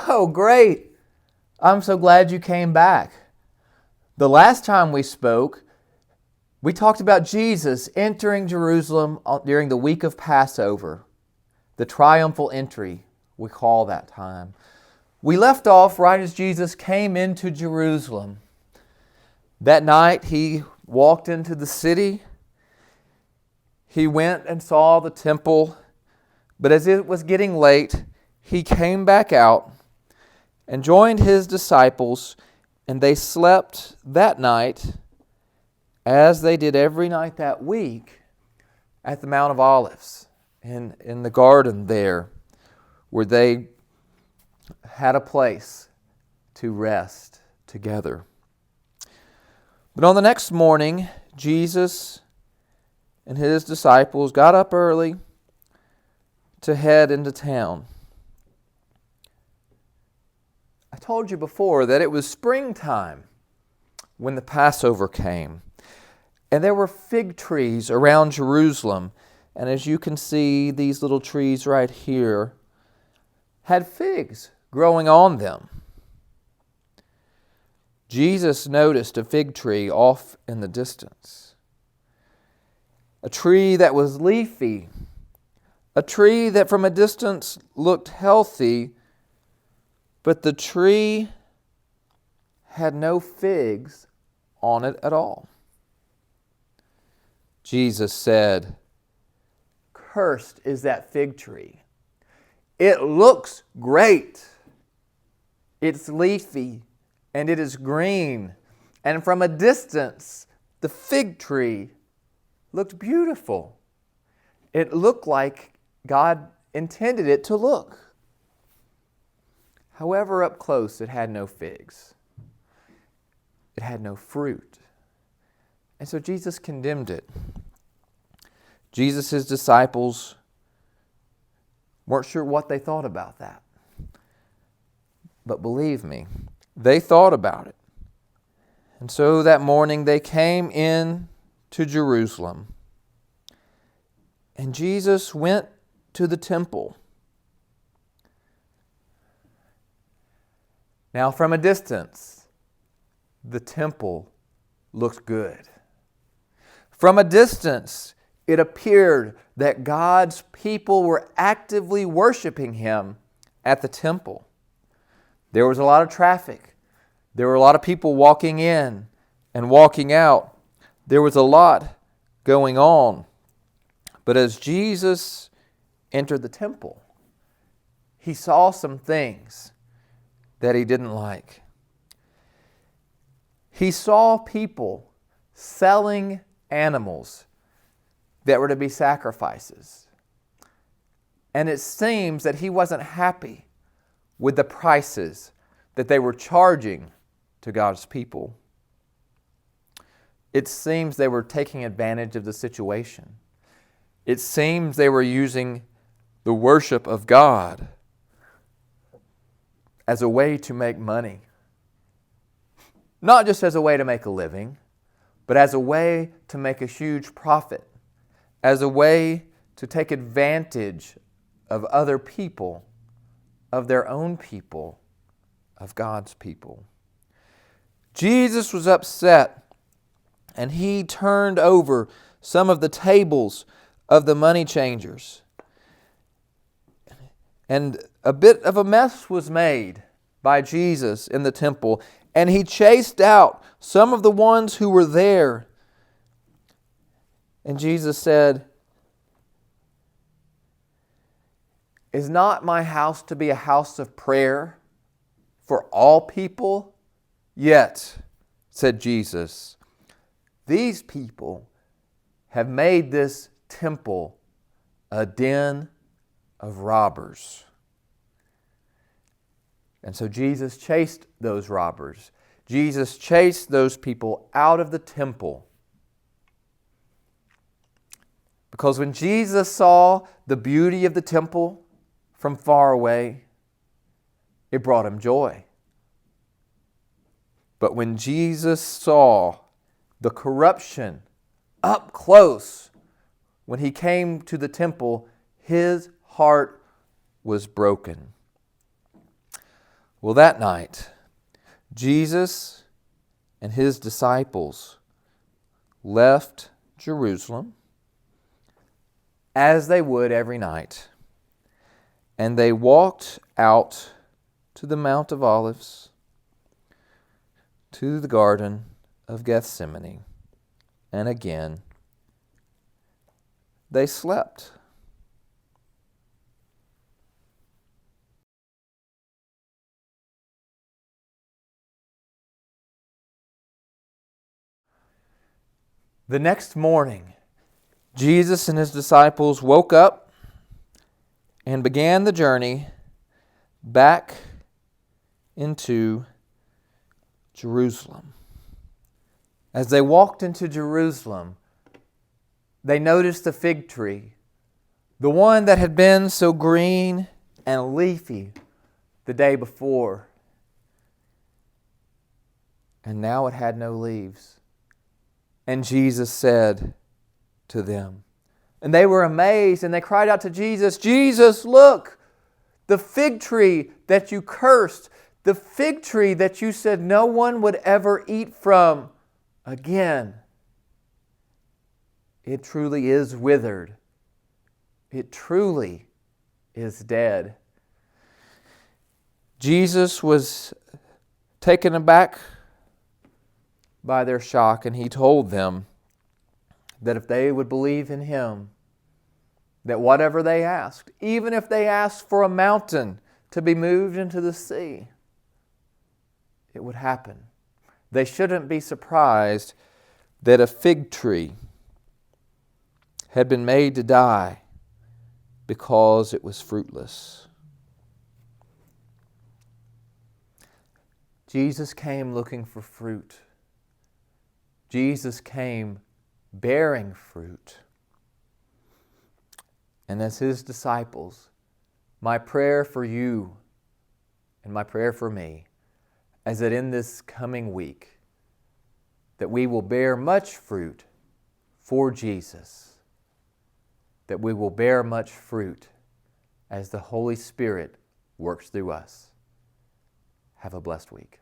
Oh, great. I'm so glad you came back. The last time we spoke, we talked about Jesus entering Jerusalem during the week of Passover, the triumphal entry, we call that time. We left off right as Jesus came into Jerusalem. That night, he walked into the city. He went and saw the temple, but as it was getting late, he came back out and joined his disciples, and they slept that night, as they did every night that week, at the Mount of Olives, in the garden there, where they had a place to rest together. But on the next morning, Jesus and his disciples got up early to head into town. I told you before that it was springtime when the Passover came. And there were fig trees around Jerusalem. And as you can see, these little trees right here had figs growing on them. Jesus noticed a fig tree off in the distance. A tree that was leafy. A tree that from a distance looked healthy, but the tree had no figs on it at all. Jesus said, "Cursed is that fig tree. It looks great. It's leafy and it is green. And from a distance, the fig tree looked beautiful. It looked like God intended it to look. However, up close, it had no figs. It had no fruit. And so Jesus condemned it. Jesus' disciples weren't sure what they thought about that. But believe me, they thought about it. And so that morning they came in to Jerusalem. And Jesus went to the temple. Now, from a distance, the temple looked good. From a distance, it appeared that God's people were actively worshiping Him at the temple. There was a lot of traffic. There were a lot of people walking in and walking out. There was a lot going on. But as Jesus entered the temple, He saw some things that He didn't like. He saw people selling animals that were to be sacrifices. And it seems that He wasn't happy with the prices that they were charging to God's people. It seems they were taking advantage of the situation. It seems they were using the worship of God as a way to make money. Not just as a way to make a living, but as a way to make a huge profit, as a way to take advantage of other people, of their own people, of God's people. Jesus was upset, and He turned over some of the tables of the money changers. And a bit of a mess was made by Jesus in the temple, and He chased out some of the ones who were there. And Jesus said, "Is not my house to be a house of prayer for all people? Yet," said Jesus, "these people have made this temple a den of robbers." And so Jesus chased those robbers. Jesus chased those people out of the temple. Because when Jesus saw the beauty of the temple from far away, it brought Him joy. But when Jesus saw the corruption up close, when He came to the temple, His heart was broken. Well, that night, Jesus and his disciples left Jerusalem as they would every night, and they walked out to the Mount of Olives, to the Garden of Gethsemane, and again they slept. The next morning, Jesus and his disciples woke up and began the journey back into Jerusalem. As they walked into Jerusalem, they noticed the fig tree, the one that had been so green and leafy the day before. And now it had no leaves. And Jesus said to them, and they were amazed, and they cried out to Jesus, "Jesus, look, the fig tree that you cursed, the fig tree that you said no one would ever eat from again. It truly is withered. It truly is dead." Jesus was taken aback by their shock, and he told them that if they would believe in him, that whatever they asked, even if they asked for a mountain to be moved into the sea, it would happen. They shouldn't be surprised that a fig tree had been made to die because it was fruitless. Jesus came looking for fruit. Jesus came bearing fruit. And as his disciples, my prayer for you and my prayer for me is that in this coming week, that we will bear much fruit for Jesus, that we will bear much fruit as the Holy Spirit works through us. Have a blessed week.